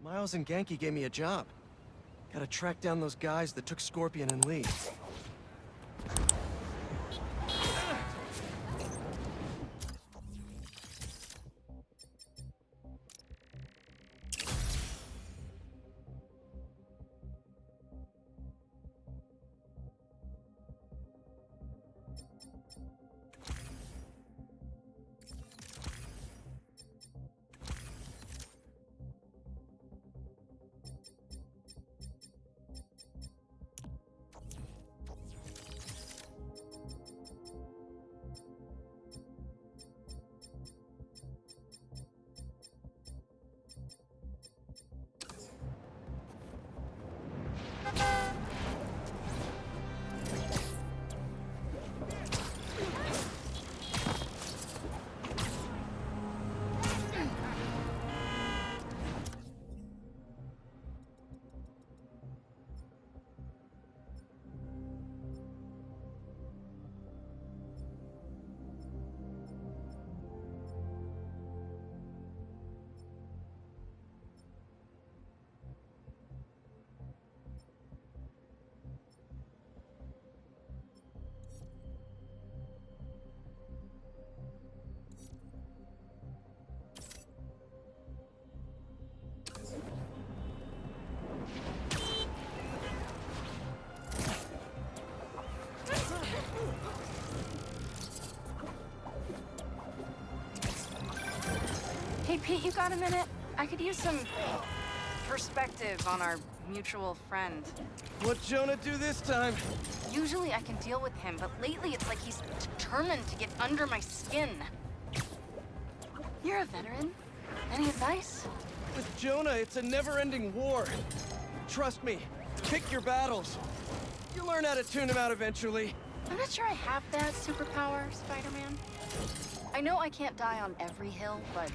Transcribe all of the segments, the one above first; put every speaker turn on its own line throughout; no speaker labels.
Miles and Genki gave me a job. Gotta track down those guys that took Scorpion and Lee.
Hey, Pete, you got a minute? I could use some perspective on our mutual friend.
What'd Jonah do this time?
Usually I can deal with him, but lately it's like he's determined to get under my skin. You're a veteran. Any advice?
With Jonah, it's a never-ending war. Trust me, pick your battles. You'll learn how to tune him out eventually.
I'm not sure I have that superpower, Spider-Man. I know I can't die on every hill, but...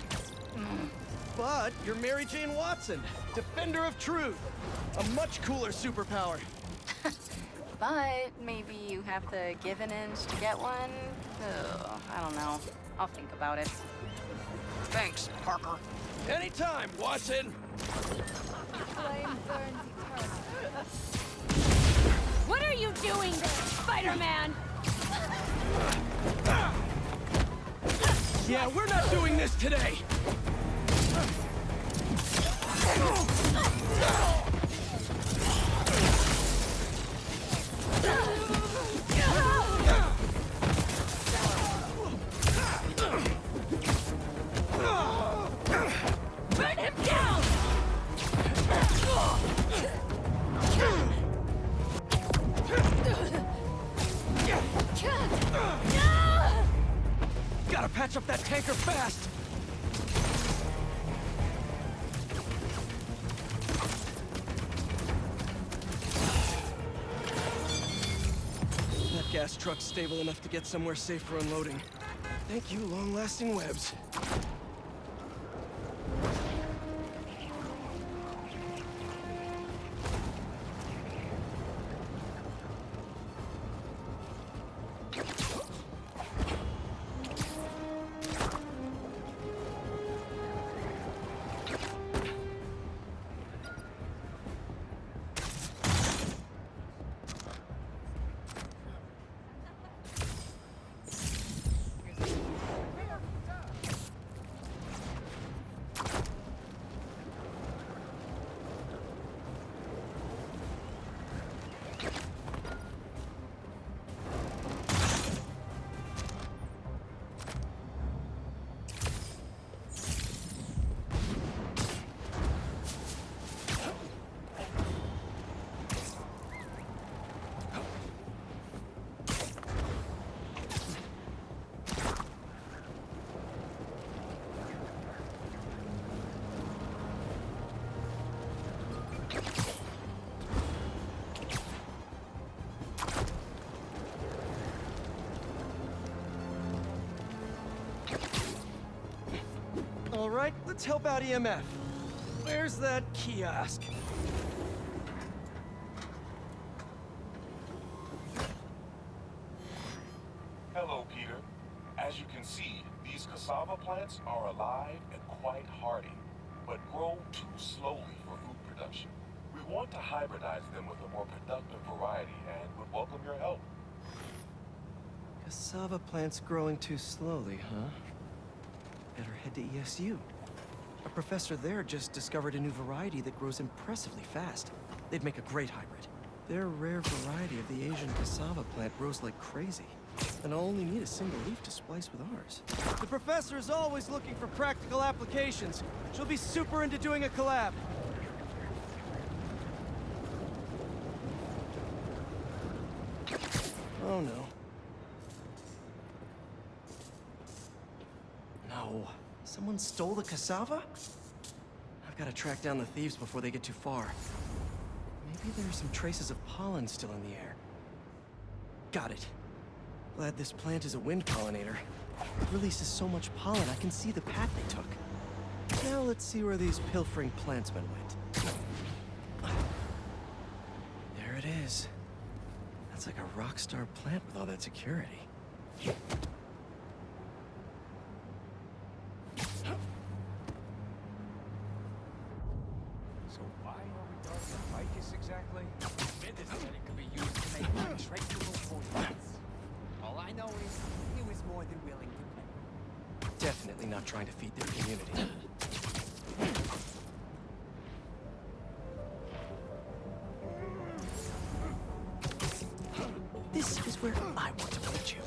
But you're Mary Jane Watson, defender of truth. A much cooler superpower.
But maybe you have to give an inch to get one? Ugh, I don't know. I'll think about it.
Thanks, Parker. Anytime, Watson!
Flame burns eternal.
What are you doing there, Spider-Man?
Yeah, we're not doing this today!
Burn him down!
Gotta patch up that tanker fast! That gas truck's stable enough to get somewhere safe for unloading. Thank you, long-lasting webs. All right, let's help out EMF. Where's that kiosk?
Hello, Peter. As you can see, these cassava plants are alive and quite hardy. but grow too slowly for food production. We want to hybridize them with a more productive variety and would welcome your help.
Cassava plants growing too slowly, huh? Better head to ESU. A professor there just discovered a new variety that grows impressively fast. They'd make a great hybrid. Their rare variety of the Asian cassava plant grows like crazy, and I'll only need a single leaf to splice with ours. The professor is always looking for practical applications. She'll be super into doing a collab. Oh no. No. Someone stole the cassava? I've got to track down the thieves before they get too far. Maybe there are some traces of pollen still in the air. Got it. Glad this plant is a wind pollinator. It releases so much pollen, I can see the path they took. Now let's see where these pilfering plantsmen went. There it is. That's like a rock star plant with all that security.
So why are we doing the ficus exactly? Medicine could be used to make untraceable poisons. All I know is he was more than willing to pay.
Definitely not trying to feed their community. This is where I want to put you.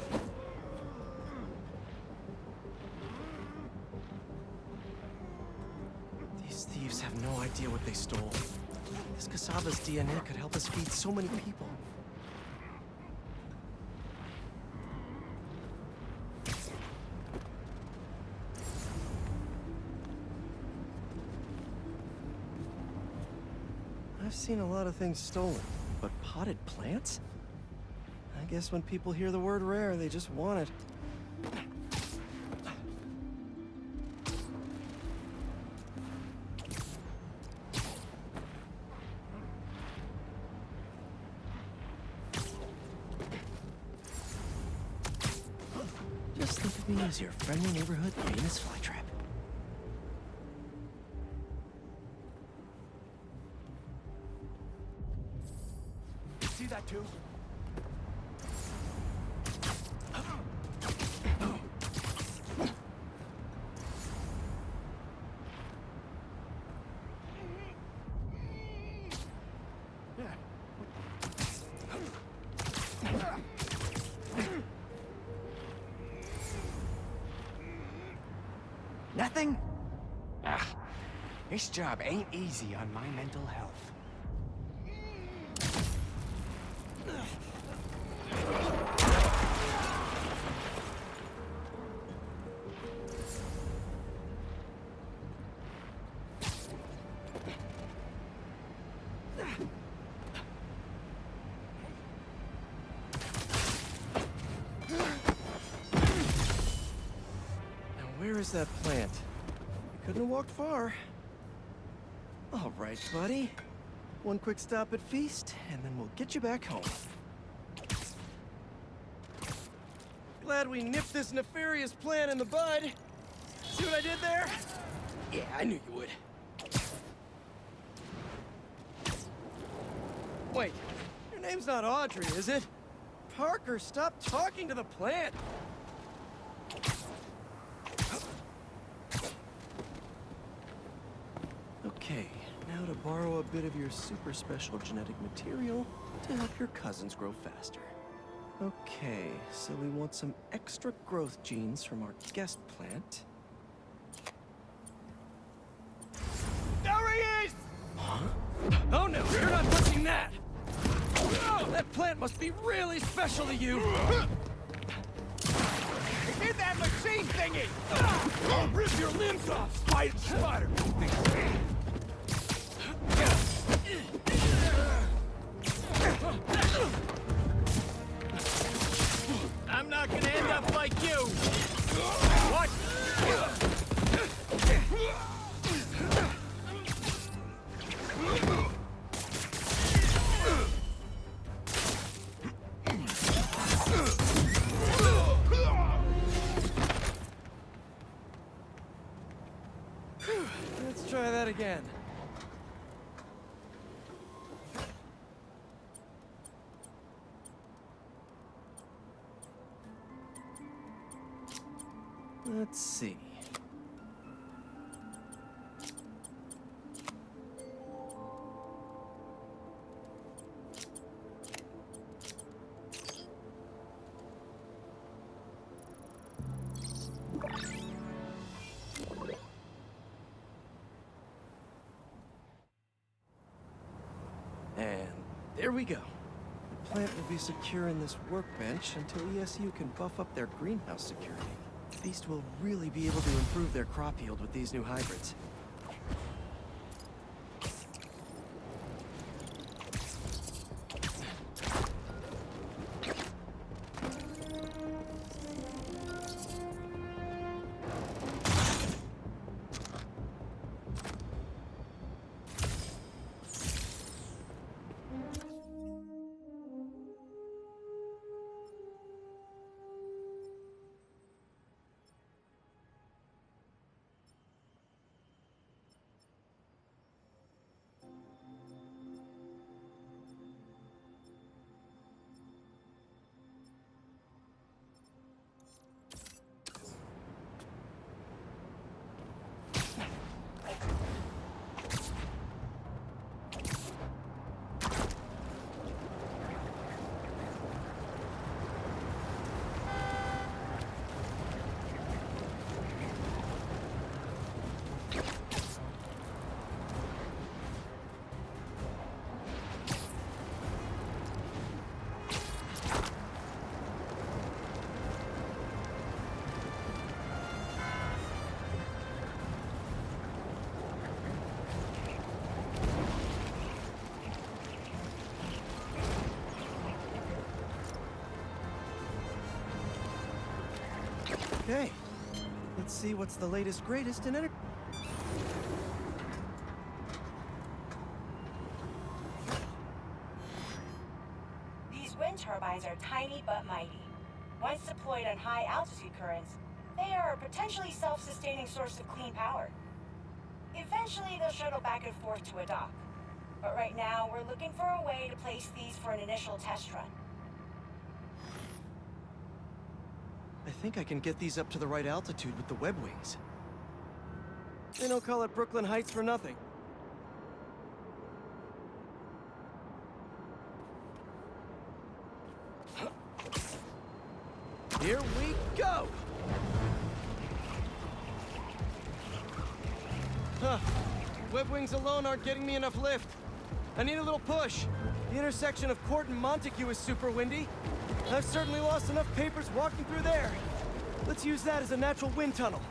These thieves have no idea what they stole. This cassava's DNA could help us feed so many people. I've seen a lot of things stolen, but potted plants? I guess when people hear the word rare, they just want it. Just think of me as your friendly neighborhood famous flytrap.
See that too? Nothing? This job ain't easy on my mental health.
Where is that plant? You couldn't have walked far. All right, buddy. One quick stop at Feast, and then we'll get you back home. Glad we nipped this nefarious plan in the bud. See what I did there? Yeah, I knew you would. Wait, your name's not Audrey, is it? Parker, stop talking to the plant! Okay, now to borrow a bit of your super special genetic material to help your cousins grow faster. Okay, so we want some extra growth genes from our guest plant.
There he is!
Huh? Oh no, you're not touching that! Oh, that plant must be really special to you!
Get that machine thingy!
I'll rip your limbs off, Spiderman!
I'm not gonna end up like you! What?
Let's try Let's see. And there we go. The plant will be secure in this workbench until ESU can buff up their greenhouse security. Beast will really be able to improve their crop yield with these new hybrids. Okay, let's see what's the latest, greatest in energy.
These wind turbines are tiny but mighty. Once deployed on high altitude currents, they are a potentially self-sustaining source of clean power. Eventually, they'll shuttle back and forth to a dock. But right now, we're looking for a way to place these for an initial test run.
I think I can get these up to the right altitude with the web wings. They don't call it Brooklyn Heights for nothing. Here we go! Huh. Web wings alone aren't getting me enough lift. I need a little push. The intersection of Court and Montague is super windy. I've certainly lost enough papers walking through there. Let's use that as a natural wind tunnel.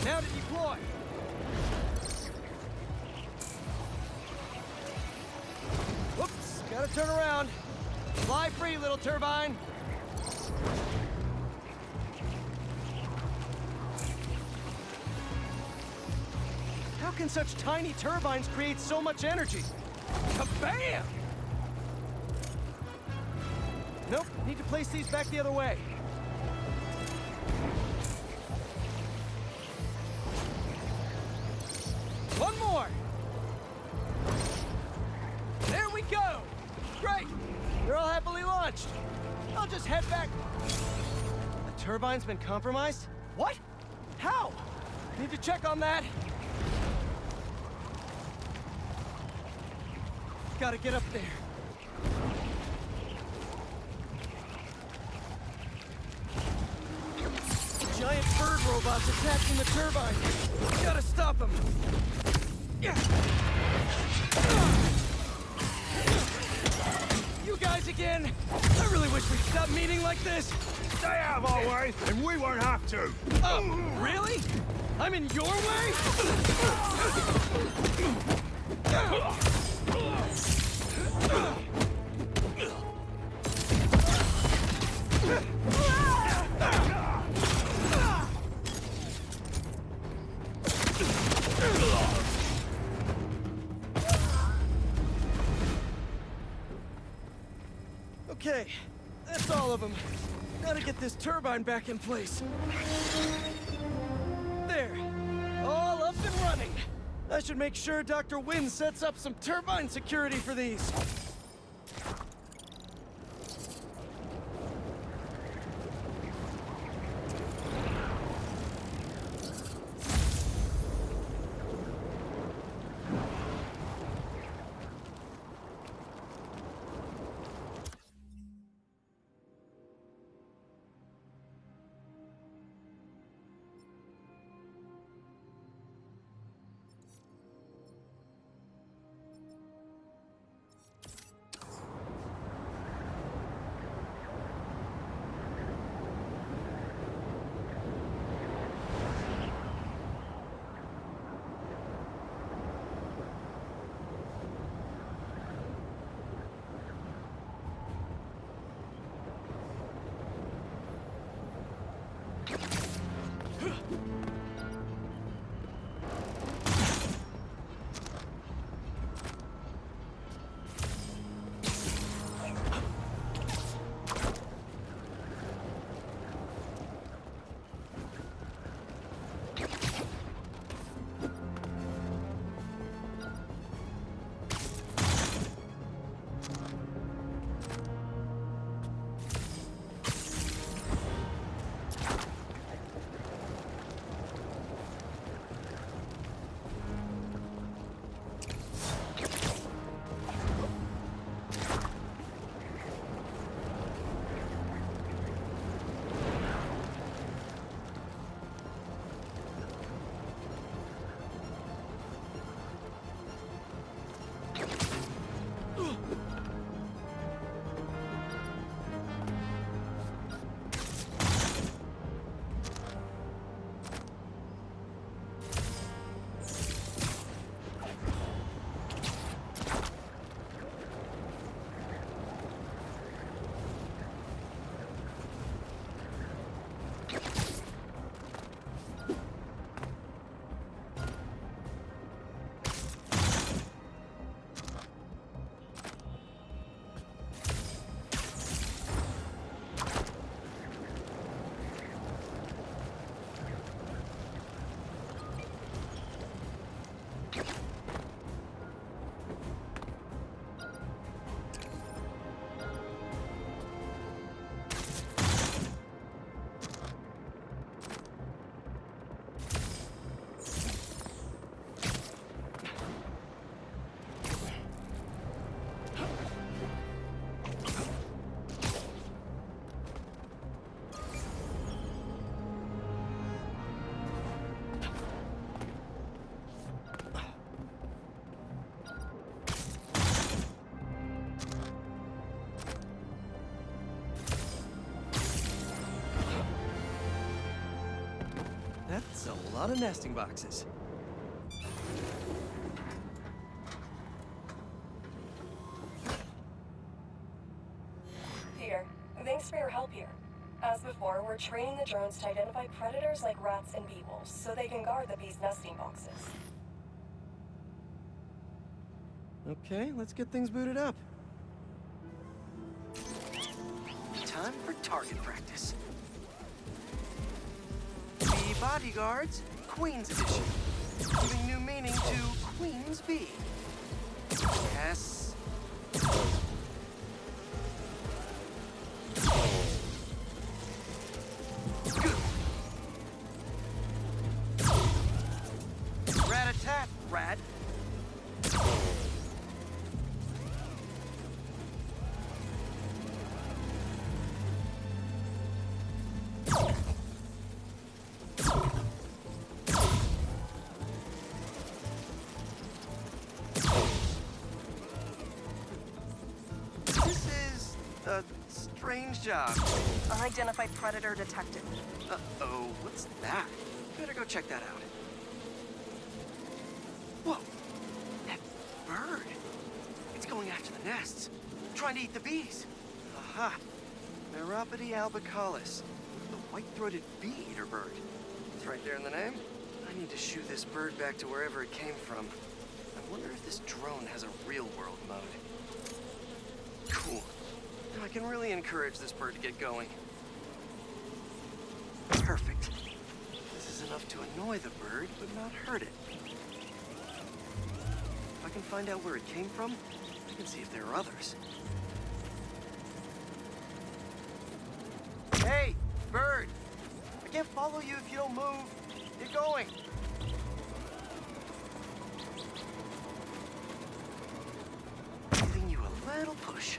Now to deploy. Whoops, gotta turn around. Fly free, little turbine. How can such tiny turbines create so much energy? Kabam! Nope, need to place these back the other way. One more! There we go! Great! They're all happily launched. I'll just head back. The turbine's been compromised? What? How? Need to check on that. Gotta get up there. Giant bird robots attacking the turbine. Gotta stop them. You guys again? I really wish we'd stop meeting like this.
Stay out of our way, and we won't have to.
Oh, really? I'm in your way? Okay, that's all of them. Gotta get this turbine back in place. There, all up and running. I should make sure Dr. Wynn sets up some turbine security for these. That's a lot of nesting boxes.
Peter, thanks for your help here. As before, we're training the drones to identify predators like rats and bee wolves, so they can guard the bees' nesting boxes.
Okay, let's get things booted up. Time for target practice. Bee bodyguards, Queen's Edition. Giving new meaning to Queen's Bee. Yes. Good. Rat-a-tat, rat. A strange job.
Unidentified predator detected.
Uh-oh, what's that? Better go check that out. Whoa! That bird! It's going after the nests, trying to eat the bees. Aha! Meropode albicollis, the white-throated bee-eater bird. It's right there in the name. I need to shoo this bird back to wherever it came from. I wonder if this drone has a real-world mode. Cool. Now I can really encourage this bird to get going. Perfect. This is enough to annoy the bird, but not hurt it. If I can find out where it came from, I can see if there are others. Hey, bird! I can't follow you if you don't move. Get going. Giving you a little push.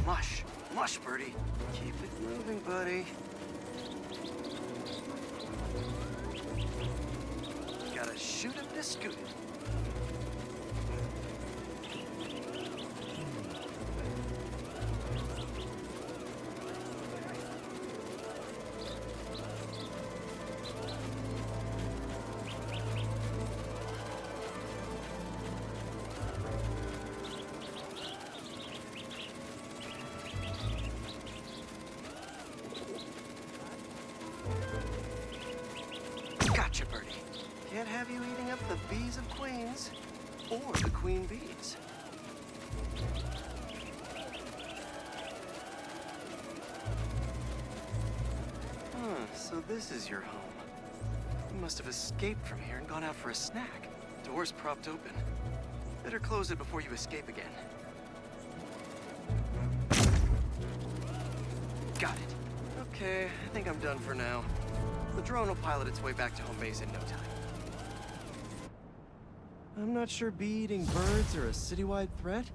Mush. Mush, birdie. Keep it moving, buddy. Gotta shoot him to scoot it. Gotcha, birdie. Can't have you eating up the bees of queens, or the queen bees. So this is your home. You must have escaped from here and gone out for a snack. Door's propped open. Better close it before you escape again. Got it. Okay, I think I'm done for now. The drone will pilot its way back to home base in no time. I'm not sure bee-eating birds are a citywide threat,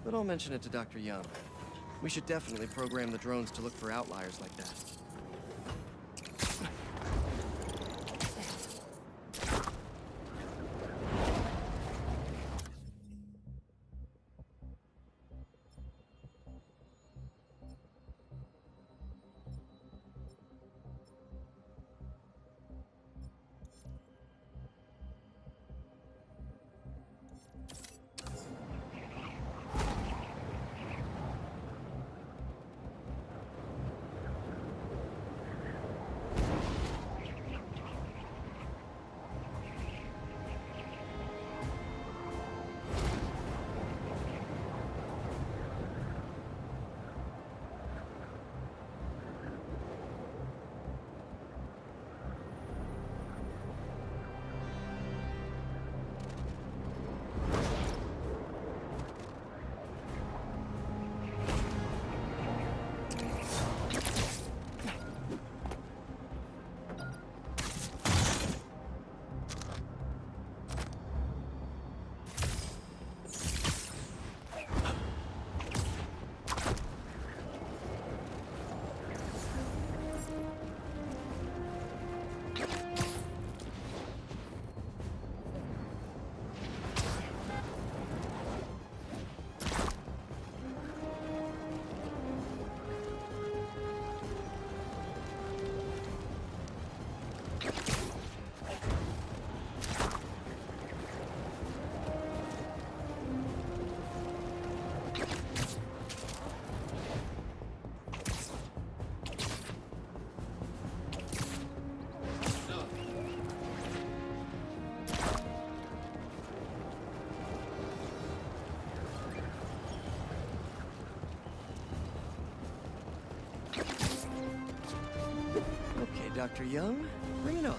but I'll mention it to Dr. Young. We should definitely program the drones to look for outliers like that. Dr. Young. Bring it on.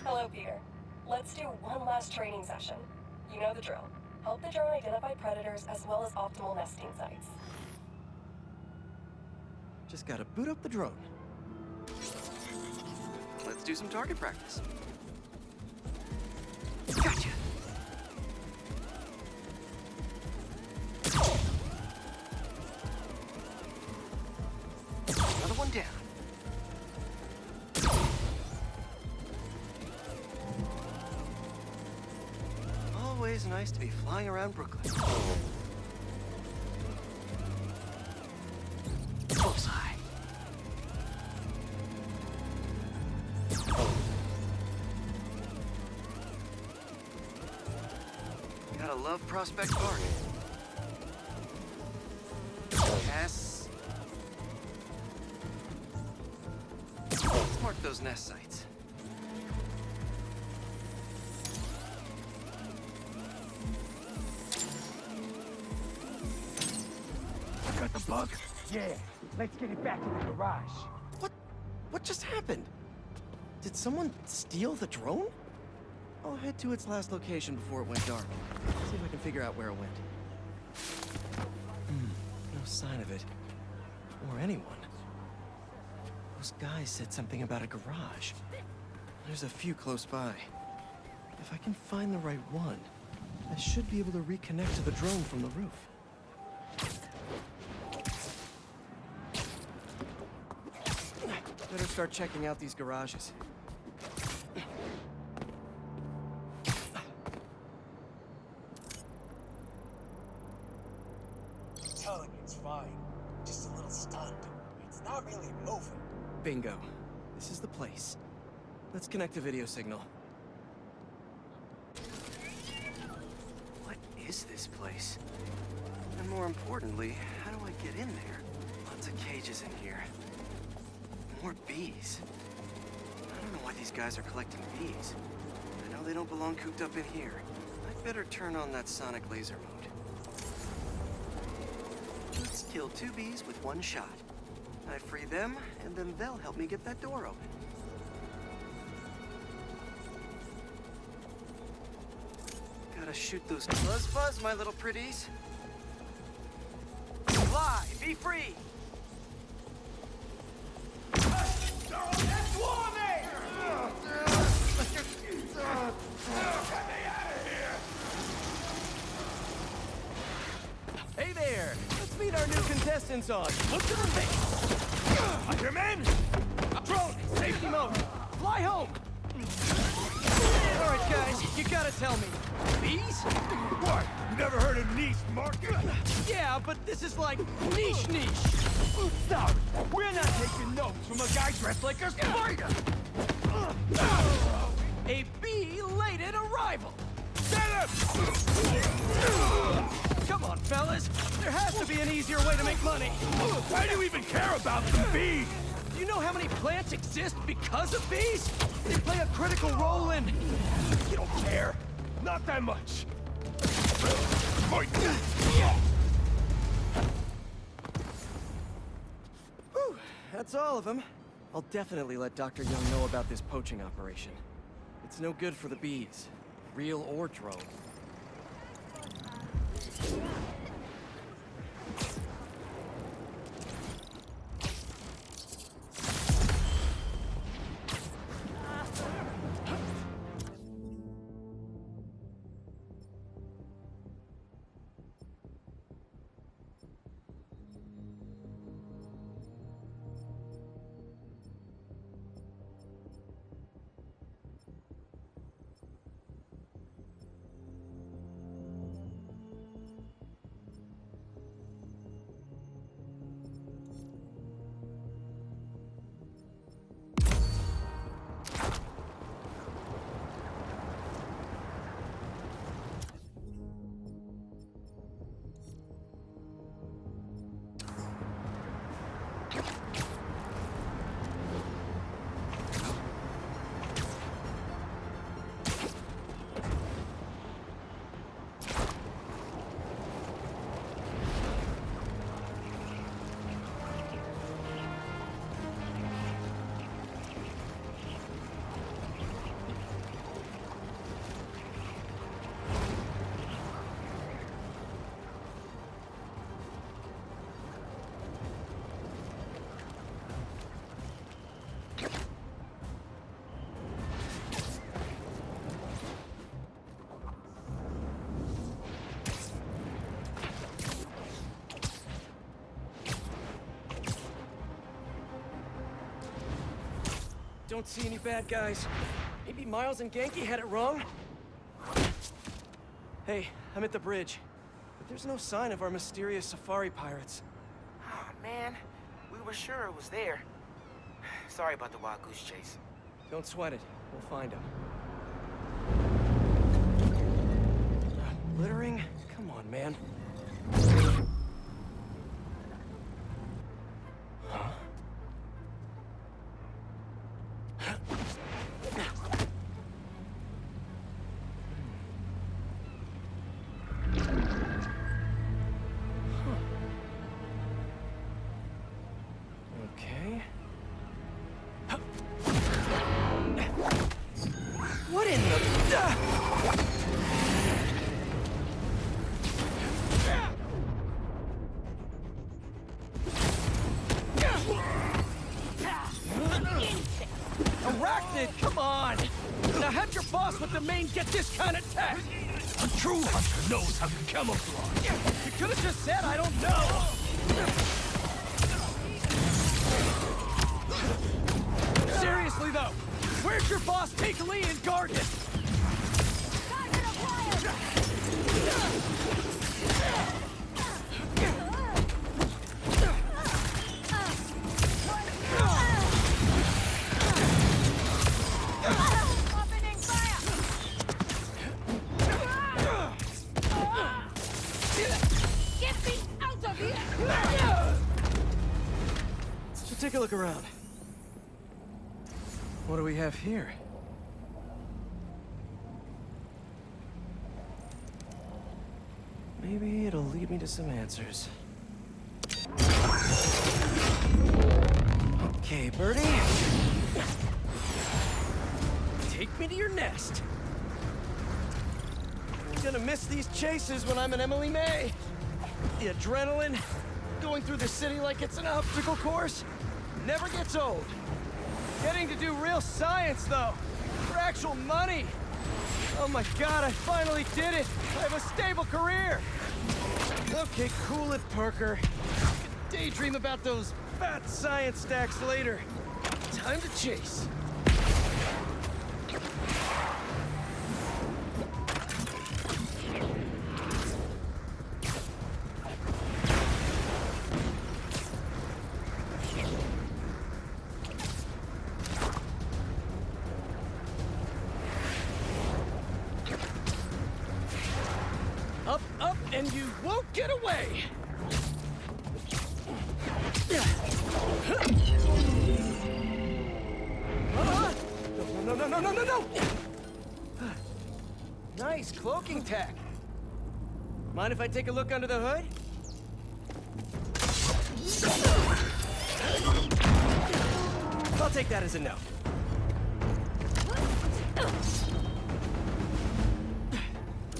Hello, Peter. Let's do one last training session. You know the drill. Help the drone identify predators as well as optimal nesting sites.
Just gotta boot up the drone. Let's do some target practice. Gotcha! Another one down. Always nice to be flying around Brooklyn. Bullseye. Gotta love Prospect Park. Yes. Let's mark those nest sites.
Got the bug? Yeah. Let's get it back in the garage.
What just happened? Did someone steal the drone? I'll head to its last location before it went dark. See if I can figure out where it went. No sign of it. Or anyone. Those guys said something about a garage. There's a few close by. If I can find the right one, I should be able to reconnect to the drone from the roof. Better start checking out these garages.
Telling you it's fine. Just a little stunned. It's not really moving.
Bingo. This is the place. Let's connect the video signal. What is this place? And more importantly, how do I get in there? Lots of cages in here. More bees. I don't know why these guys are collecting bees. I know they don't belong cooped up in here. I'd better turn on that sonic laser mode. Let's kill 2 bees with 1 shot. I free them, and then they'll help me get that door open. Gotta shoot those buzz, my little pretties. Fly, be free! Hey there! Let's meet our new contestants on What's in the Face? On your men! Drone, safety mode! Fly home! Alright guys, you gotta tell me. Bees?
What? You never heard of niche market?
Yeah, but this is like niche.
Sorry, we're not taking notes from a guy dressed like a spider!
A bee-lated arrival!
Get him!
Come on, fellas. There has to be an easier way to make money.
Why do you even care about the bees?
Do you know how many plants exist because of bees? They play a critical role in...
You don't care. Not that much.
Whew, that's all of them. I'll definitely let Dr. Young know about this poaching operation. It's no good for the bees, real or drone. Don't see any bad guys. Maybe Miles and Genki had it wrong? Hey, I'm at the bridge. But there's no sign of our mysterious safari pirates.
Oh, man. We were sure it was there. Sorry about the wild goose chase.
Don't sweat it. We'll find them. Littering? Come on, man. Huh? Okay. What in the... Arachnid, come on! Now have your boss with the main get this kind of tech!
A true hunter knows how to camouflage.
You could have just said I don't know! Seriously though, where'd your boss take Lee and guard him? Take a look around. What do we have here? Maybe it'll lead me to some answers. Okay, Birdie. Take me to your nest. I'm gonna miss these chases when I'm an Emily May. The adrenaline, going through the city like it's an obstacle course, never gets old. Getting to do real science, though, for actual money. Oh my God, I finally did it. I have a stable career. Okay, cool it, Parker. I can daydream about those fat science stacks later. Time to chase. Up, up, and you won't get away! No, no, no, no, no, no! Nice cloaking tech. Mind if I take a look under the hood? I'll take that as a no.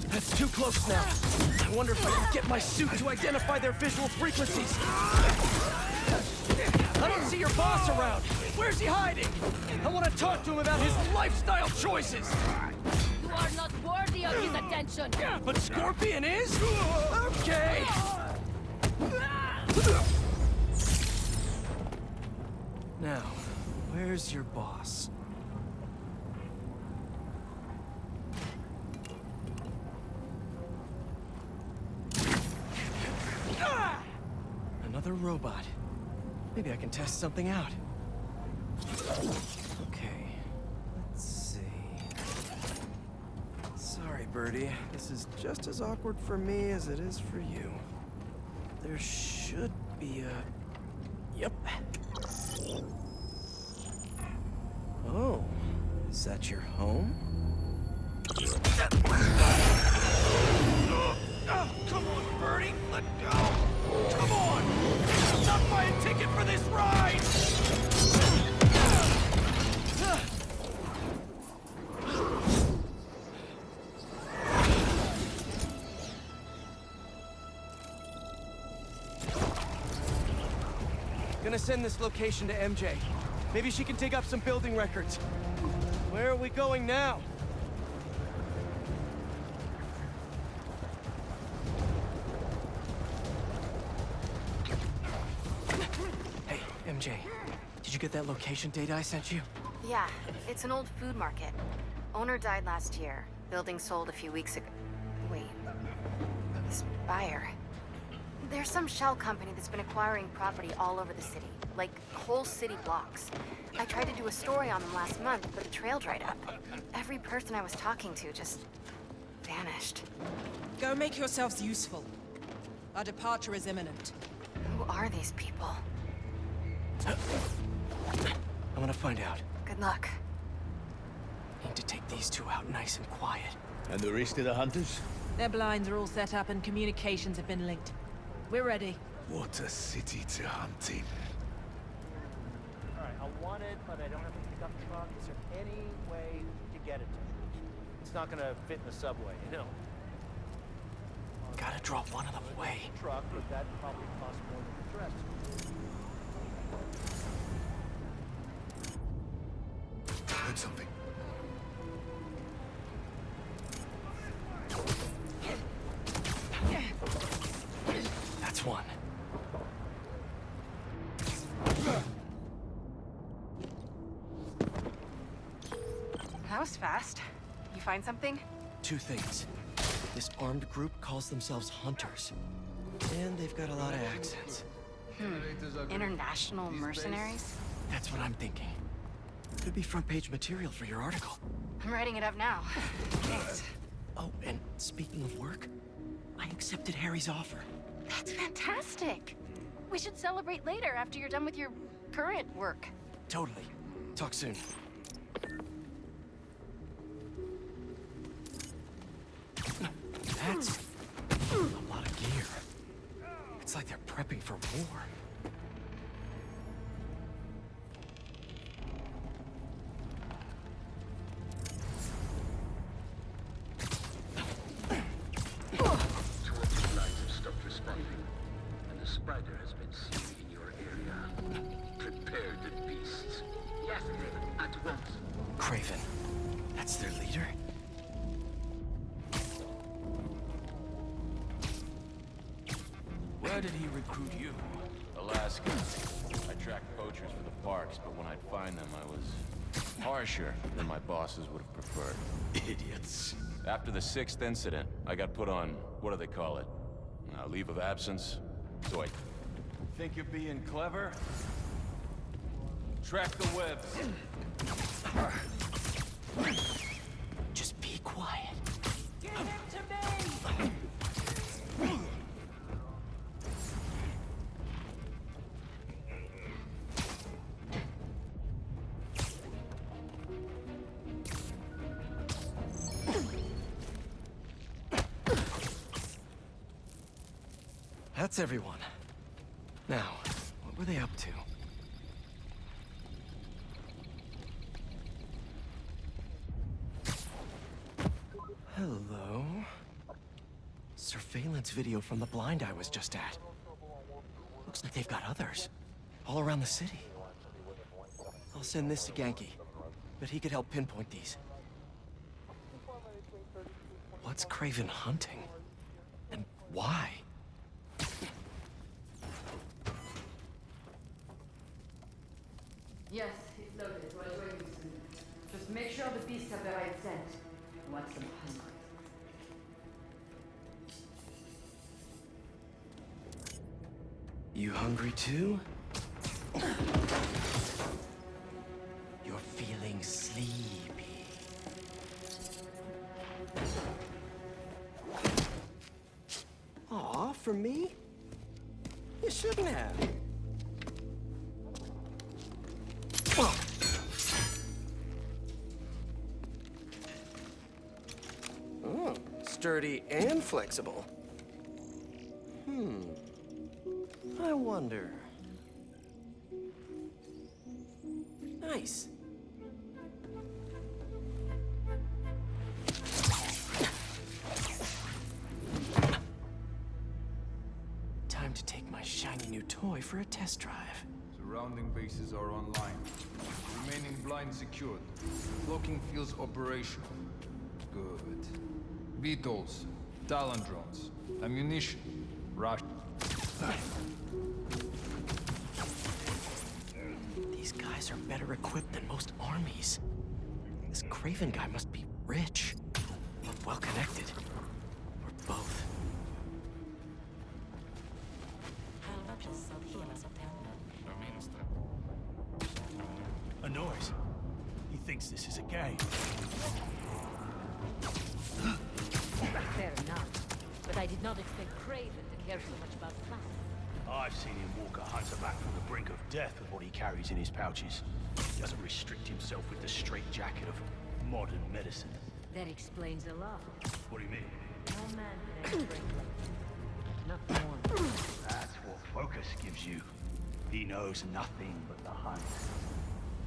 That's too close now. I wonder if I can get my suit to identify their visual frequencies. I don't see your boss around. Where's he hiding? I want to talk to him about his lifestyle choices.
You are not worthy of his attention.
But Scorpion is? Okay. Now, where's your boss? Another robot. Maybe I can test something out. Okay, let's see. Sorry, Birdie. This is just as awkward for me as it is for you. There should be a... Yep. Oh, is that your home? Oh, come on, Birdie, let go! Come on! I'm not buying a ticket for this ride! Gonna send this location to MJ. Maybe she can dig up some building records. Where are we going now? Hey, MJ. Did you get that location data I sent you?
Yeah, it's an old food market. Owner died last year. Building sold a few weeks ago. Wait. Spire. There's some shell company that's been acquiring property all over the city. Like, whole city blocks. I tried to do a story on them last month, but the trail dried up. Every person I was talking to just vanished.
Go make yourselves useful. Our departure is imminent.
Who are these people?
I'm gonna find out.
Good luck.
Need to take these two out nice and quiet.
And the rest of the hunters?
Their blinds are all set up and communications have been linked. We're ready.
What a city to hunt in.
Alright, I want it, but I don't have a pickup truck. Is there any way to get it to me? It's not gonna fit in the subway, you know.
Gotta draw one of them away.
Truck, but that probably costs more than the dress.
Heard something.
That's one.
That was fast. You find something?
Two things. This armed group calls themselves hunters. And they've got a lot of accents.
International mercenaries?
That's what I'm thinking. Could be front page material for your article.
I'm writing it up now. Thanks.
Oh, and speaking of work, I accepted Harry's offer.
That's fantastic. We should celebrate later after you're done with your current work.
Totally. Talk soon. That's a lot of gear. It's like they're prepping for war.
Spider has been seen in your area. Prepare the beasts. Yes, Kraven, at once.
Kraven. That's their leader?
Where did he recruit you? Alaska. I tracked poachers for the parks, but when I'd find them, I was harsher than my bosses would have preferred.
Idiots.
After the 6th incident, I got put on, what do they call it? Leave of absence? So I...
Think you're being clever? Track the webs.
Just be quiet.
Give him to me!
That's everyone. Now, what were they up to? Hello? Surveillance video from the blind I was just at. Looks like they've got others. All around the city. I'll send this to Genki. But he could help pinpoint these. What's Kraven hunting? And why?
Yes, it's loaded. We're joining you soon. Just make sure the beasts have the right scent. I want some hungry.
You hungry too? You're feeling sleepy. Aw, for me? You shouldn't have. Oh, sturdy and flexible. I wonder. Nice. Time to take my shiny new toy for a test drive.
Surrounding bases are online. Remaining blind secured. Cloaking fields operational. Good. Beetles, Talon drones, ammunition, rush.
These guys guys are better equipped than most armies. This Kraven guy must be rich, or well-connected, or both.
A noise. He thinks this is a game.
Fair enough. But I did not expect Kraven to care so much about flat.
I've seen him walk a hunter back from the brink of death with what he carries in his pouches. He doesn't restrict himself with the straitjacket of modern medicine.
That explains a lot.
What do you mean?
No man can ever break like not more.
That's what focus gives you. He knows nothing but the hunt.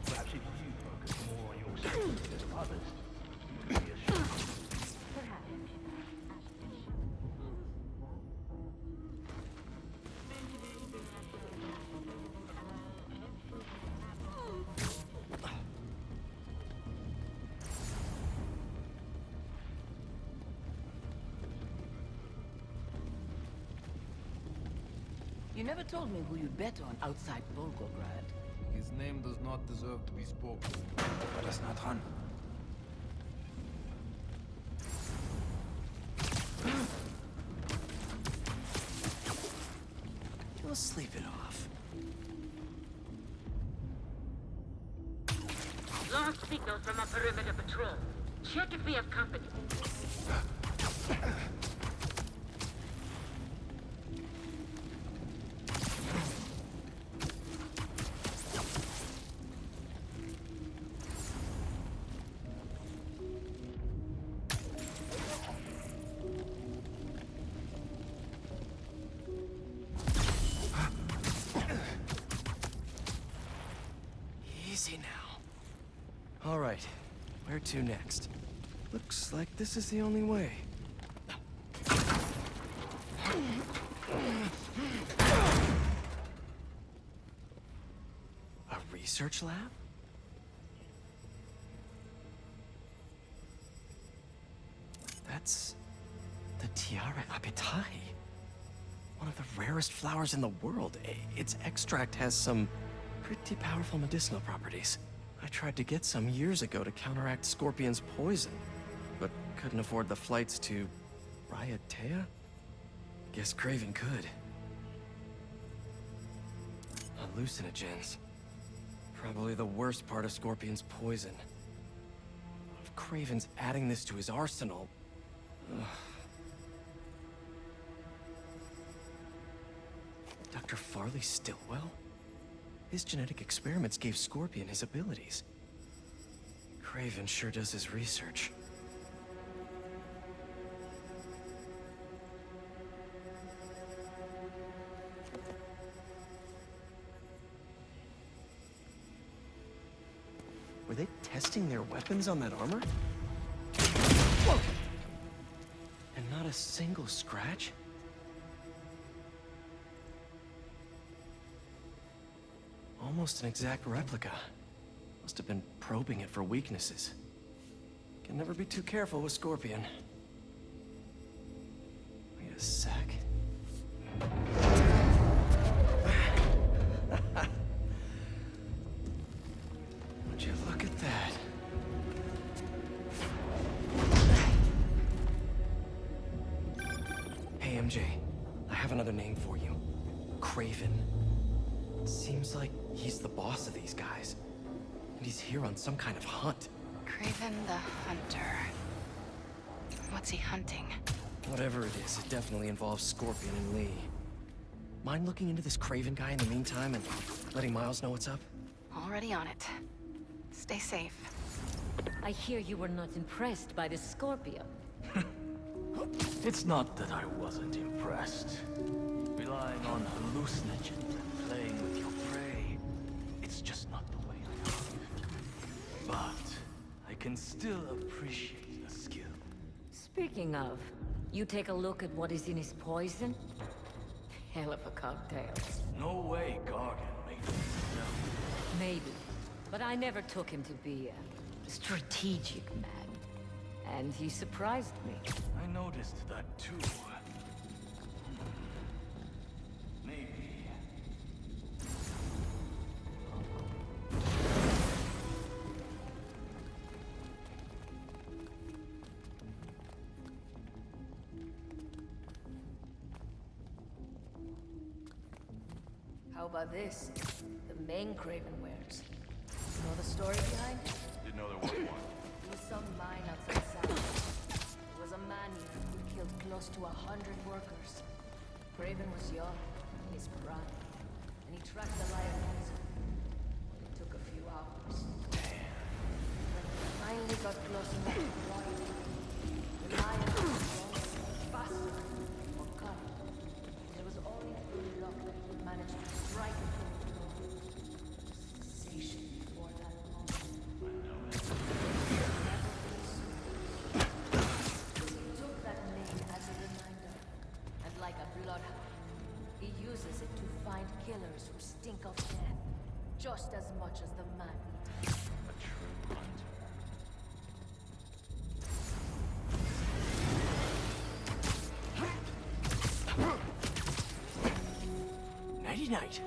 Perhaps if you focus more on your skills than others, you could be a strong.
You never told me who you'd bet on outside Volgograd.
His name does not deserve to be spoken.
Let us not run.
Just sleep it off.
Lost signals from a perimeter patrol. Check if we have company.
Easy now. All right, where to next? Looks like this is the only way. A research lab? That's the Tiara Apitai. One of the rarest flowers in the world. Its extract has some pretty powerful medicinal properties. I tried to get some years ago to counteract Scorpion's poison, but couldn't afford the flights to Raiatea? Guess Kraven could. Hallucinogens. Probably the worst part of Scorpion's poison. If Kraven's adding this to his arsenal... Ugh. Dr. Farley Stillwell? His genetic experiments gave Scorpion his abilities. Kraven sure does his research. Were they testing their weapons on that armor? Whoa! And not a single scratch? Almost an exact replica. Must have been probing it for weaknesses. Can never be too careful with Scorpion. Wait a sec. Would you look at that? Hey, MJ. I have another name for you. Kraven. Seems like he's the boss of these guys. And he's here on some kind of hunt.
Kraven the Hunter. What's he hunting?
Whatever it is, it definitely involves Scorpion and Lee. Mind looking into this Kraven guy in the meantime and letting Miles know what's up?
Already on it. Stay safe.
I hear you were not impressed by the Scorpion.
It's not that I wasn't impressed. Relying on hallucinogens and playing with your prey, it's just not the way I live. But I can still appreciate the skill.
Speaking of, you take a look at what is in his poison? Hell of a cocktail.
No way Gargan made it himself.
Maybe, but I never took him to be a strategic man. And he surprised me.
I noticed that too. Maybe.
How about this? The main Kraven wears. You know the story behind it?
Didn't know there was one.
There was some mine outside South. There was a man here who killed close to 100 workers. Kraven was young, in his prime, and he tracked the lion answer. It took a few hours. When he finally got close enough to fly, the lion was stronger, faster, more cunning. It was only through luck that he would manage to strike it from the floor. Sensation before that moment. He took that name as a reminder, and like a bloodhound, he uses it to find killers who stink of death, just as much as the man-eater.
A true hunter.
Nighty-night.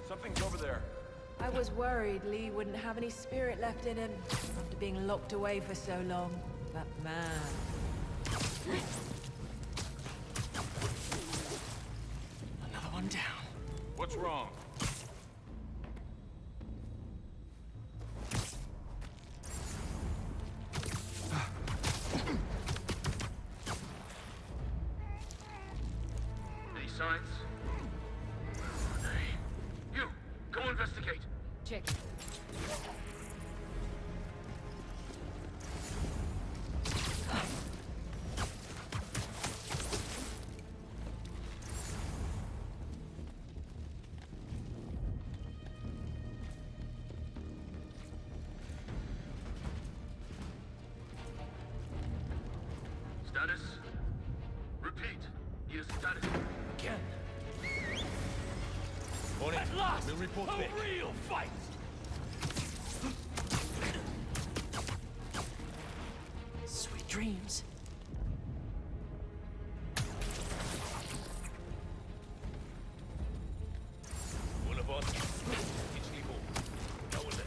Something's over there.
I was worried Lee wouldn't have any spirit left in him after being locked away for so long. But man.
Another one down.
What's wrong?
Any signs? Where are they? You! Go investigate!
Check.
Status? Repeat. Your status.
Again.
On it.
At last!
We'll report
a
back.
real fight!
Sweet dreams.
One of us. It's evil. No one there.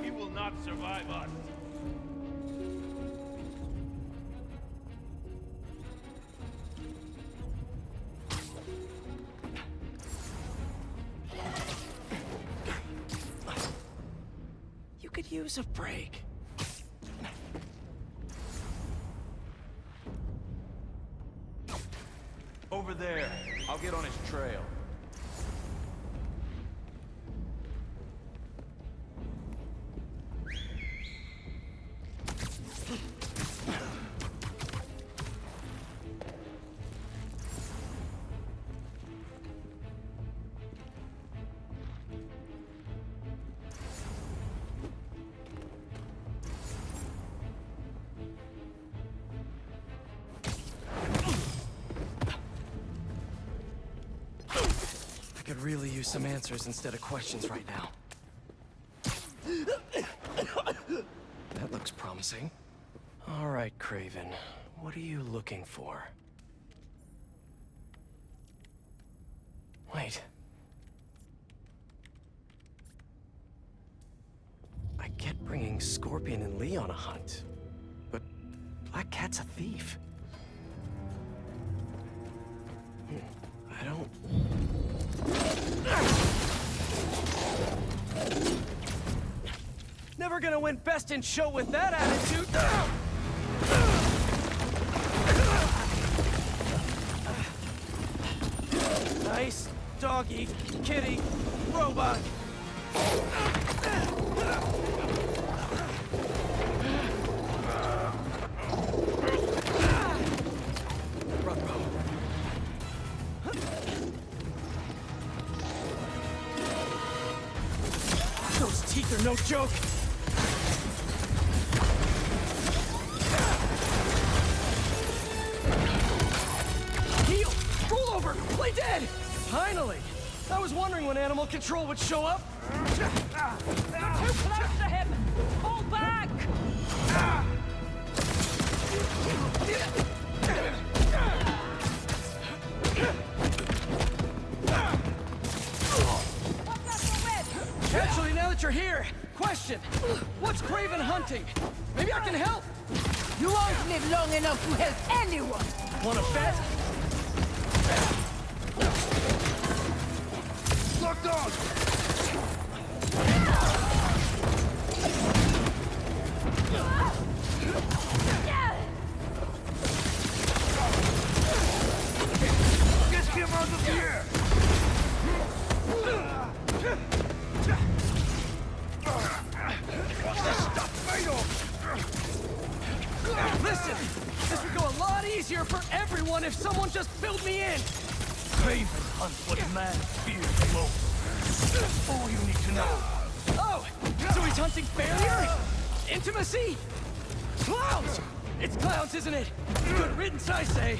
He will not survive us.
You could use a break.
Over there. I'll get on his trail.
I could really use some answers instead of questions right now. That looks promising. All right, Kraven. What are you looking for? Wait. bringing Scorpion and Lee on a hunt. But Black Cat's a thief. I don't... Never gonna win Best in Show with that attitude! Nice doggy, kitty, robot. Those teeth are no joke. Heal! Roll over! Play dead! Finally! I was wondering when animal control would show up.
You're too close to him! Pull back!
Actually, now that you're here, question. What's Kraven hunting? Maybe I can help.
You won't live long enough to help anyone!
Wanna bet?
Locked on! Get him out of here! What's this stuff made of?
Listen, this would go a lot easier for everyone if someone just filled me in.
Kraven hunts what man fears most. All you need to know.
Oh, so he's hunting failure? Intimacy? Clowns! It's clowns, isn't it? Good riddance, I say.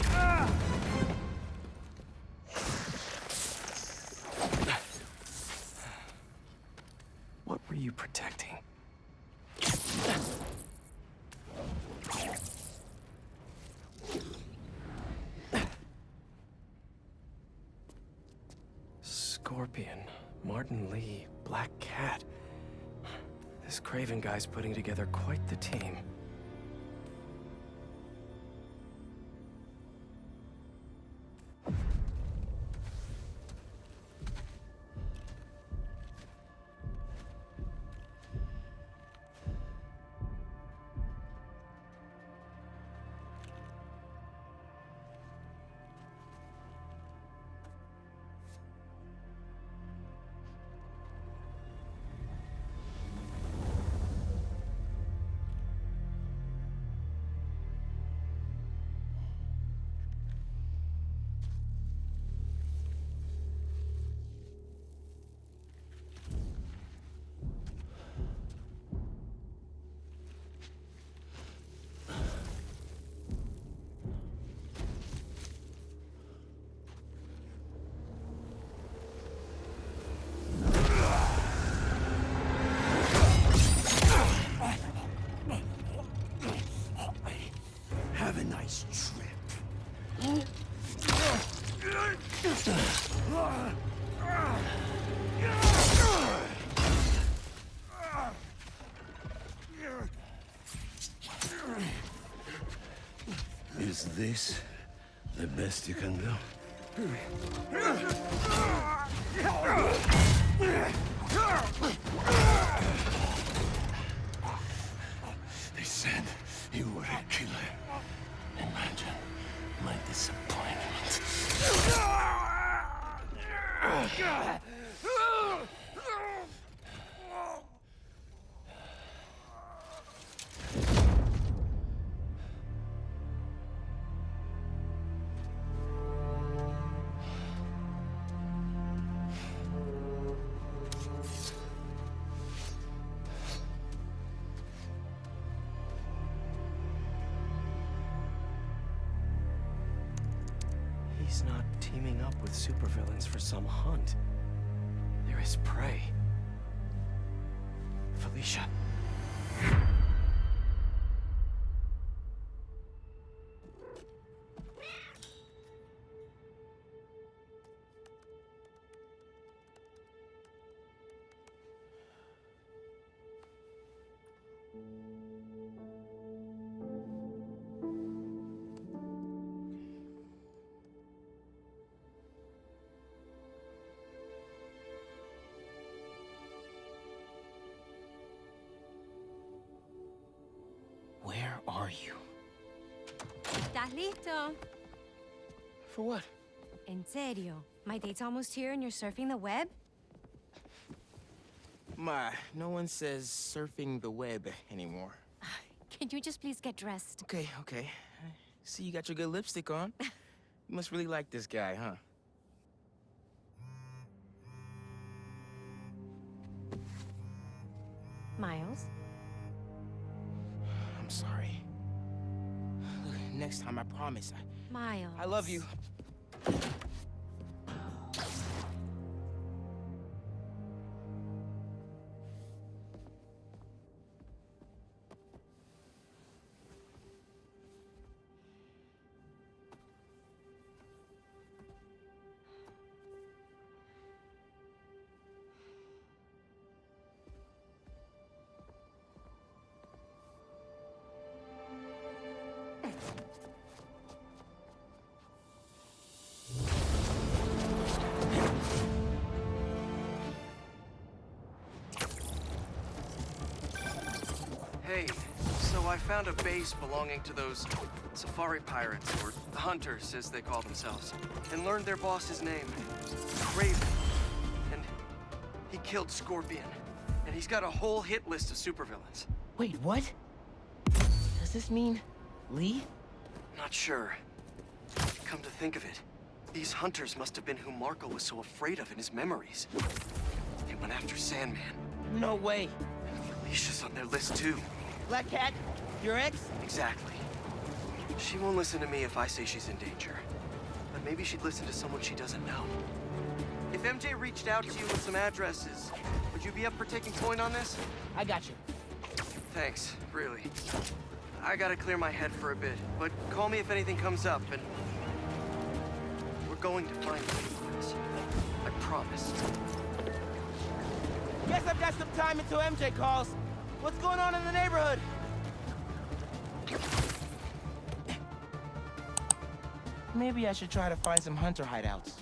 What were you protecting? Scorpion, Martin Lee, Black Cat. This Kraven guy's putting together quite the team.
Have a nice trip.
Is this the best you can do? They said you were a killer. Imagine my disappointment.
He's not teaming up with supervillains for some hunt. They're his prey. Felicia.
¿Estás listo?
For what?
En serio? My date's almost here and you're surfing the web?
Ma, no one says surfing the web anymore.
Can you just please get dressed?
Okay, okay. See, you got your good lipstick on. You must really like this guy, huh?
Miles?
I'm sorry. Look, next time, I promise.
Miles.
I love you.
Hey, so I found a base belonging to those safari pirates, or hunters, as they call themselves, and learned their boss's name, Kraven. And he killed Scorpion. And he's got a whole hit list of supervillains.
Wait, what? Does this mean Lee?
Not sure. Come to think of it, these hunters must have been who Marco was so afraid of in his memories. They went after Sandman.
No way.
Felicia's on their list too.
Black Cat? Your ex?
Exactly. She won't listen to me if I say she's in danger. But maybe she'd listen to someone she doesn't know. If MJ reached out to you with some addresses, would you be up for taking point on this?
I got you.
Thanks, really. I gotta clear my head for a bit, but call me if anything comes up, and we're going to find Pennywise. I promise.
Guess I've got some time until MJ calls. What's going on in the neighborhood? Maybe I should try to find some hunter hideouts.